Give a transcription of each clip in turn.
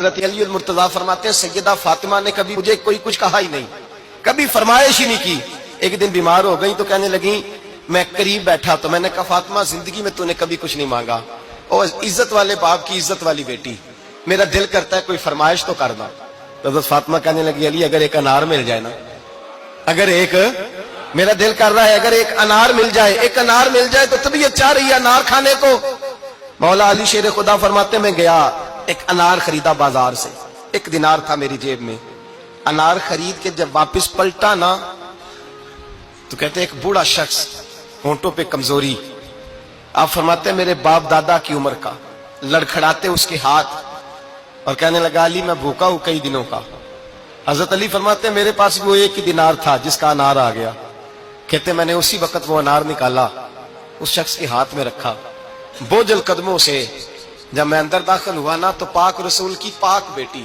حضرت علی المرتضیٰ فرماتے ہیں سیدہ فاطمہ نے کبھی مجھے کوئی کچھ کہا ہی نہیں، کبھی فرمائش ہی نہیں کی۔ ایک دن بیمار ہو گئی تو کہنے لگی، میں قریب بیٹھا تو میں نے کہا فاطمہ زندگی میں تو نے کبھی کچھ نہیں مانگا، اور عزت والے باپ کی عزت والی بیٹی، میرا دل کرتا ہے کوئی فرمائش تو کرنا۔ تو حضرت فاطمہ کہنے لگی علی اگر ایک انار مل جائے نا، اگر ایک میرا دل کر رہا ہے اگر ایک انار مل جائے، ایک انار مل جائے تو طبیعت چاہ رہی ہے انار کھانے کو۔ مولا علی شیر خدا فرماتے میں گیا، ایک انار خریدا بازار سے، 1 دینار تھا میری جیب میں، انار خرید کے جب واپس پلٹا نا تو کہتے ایک بوڑھا شخص، ہونٹوں پہ کمزوری، آپ فرماتے ہیں میرے باپ دادا کی عمر کا، لڑکھڑاتے اس کے ہاتھ اور کہنے لگا علی میں بھوکا ہوں کئی دنوں کا۔ حضرت علی فرماتے ہیں میرے پاس وہ 1 ہی دینار تھا جس کا انار آ گیا، کہتے میں نے اسی وقت وہ انار نکالا، اس شخص کے ہاتھ میں رکھا، بوجھل قدموں سے جب میں اندر داخل ہوا نا تو پاک رسول کی پاک بیٹی،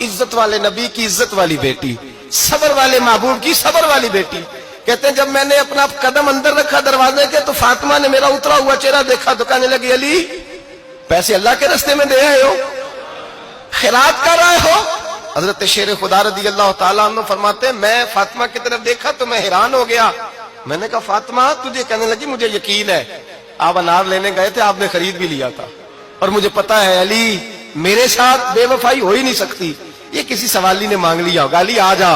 عزت والے نبی کی عزت والی بیٹی، صبر والے محبوب کی صبر والی بیٹی، کہتے ہیں جب میں نے اپنا قدم اندر رکھا دروازے کے تو فاطمہ نے میرا اترا ہوا چہرہ دیکھا تو کہنے لگی علی پیسے اللہ کے راستے میں دے آئے ہو، خیرات کر رہے ہو؟ حضرت شیر خدا رضی اللہ تعالیٰ عنہ فرماتے ہیں میں فاطمہ کی طرف دیکھا تو میں حیران ہو گیا، میں نے کہا فاطمہ تجھے، کہنے لگی مجھے یقین ہے آپ انار لینے گئے تھے، آپ نے خرید بھی لیا تھا، اور مجھے پتا ہے علی میرے ساتھ بے وفائی ہو ہی نہیں سکتی، یہ کسی سوالی نے مانگ لیا ہوگا، علی آ جا،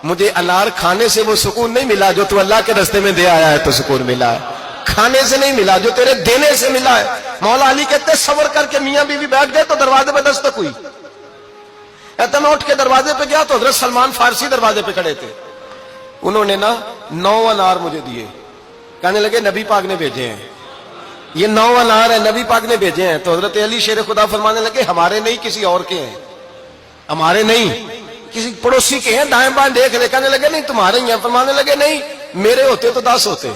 مجھے انار کھانے سے وہ سکون نہیں ملا جو تو اللہ کے راستے میں دے آیا ہے تو سکون ملا ہے، کھانے سے نہیں ملا جو تیرے دینے سے ملا ہے۔ مولا علی کہتے صبر کر کے میاں بیوی بیٹھ گئے تو دروازے پہ دستک ہوئی، کہتا میں اٹھ کے دروازے پہ گیا تو حضرت سلمان فارسی دروازے پہ کھڑے تھے، انہوں نے نا 9 انار مجھے دیے، کہنے لگے نبی پاک نے بھیجے ہیں، یہ 9 انار ہیں نبی پاک نے بھیجے ہیں۔ تو حضرت علی شیر خدا فرمانے لگے ہمارے نہیں کسی اور کے ہیں، ہمارے نہیں کسی پڑوسی کے ہیں، دائیں بائیں دیکھ رہے، کہنے لگے نہیں تمہارے ہی ہیں، فرمانے لگے نہیں میرے ہوتے تو 10 ہوتے،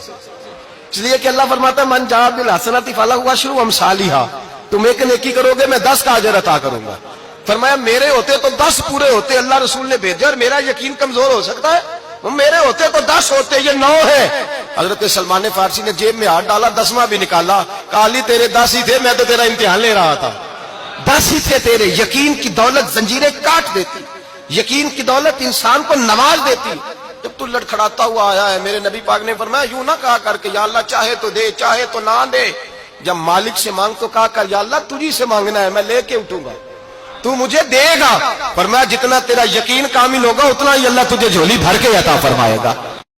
اس لیے کہ اللہ فرماتا ہے من جاء بالحسنۃ فلہ عشر امثالھا، تم ایک نیکی کرو گے میں 10 کا اجر عطا کروں گا۔ فرمایا میرے ہوتے تو 10 پورے ہوتے، اللہ رسول نے بھیجا اور میرا یقین کمزور ہو سکتا ہے، میرے ہوتے تو 10 ہوتے، یہ 9 ہے۔ حضرت سلمان فارسی نے جیب میں ہاتھ ڈالا، 10واں بھی نکالا، کہا علی تیرے 10 ہی تھے، میں تو تیرا امتحان لے رہا تھا، 10 ہی تھے تیرے۔ یقین کی دولت زنجیریں کاٹ دیتی، یقین کی دولت انسان کو نواز دیتی۔ جب تو لڑکھڑاتا ہوا آیا ہے، میرے نبی پاک نے فرمایا یوں نہ کہا کر کے یا اللہ چاہے تو دے چاہے تو نہ دے، جب مالک سے مانگ تو کہا کر یا اللہ تجھی سے مانگنا ہے، میں لے کے اٹھوں گا، تو مجھے دے گا۔ فرمایا جتنا تیرا یقین کامل ہوگا اتنا ہی اللہ تجھے جھولی بھر کے عطا فرمائے گا۔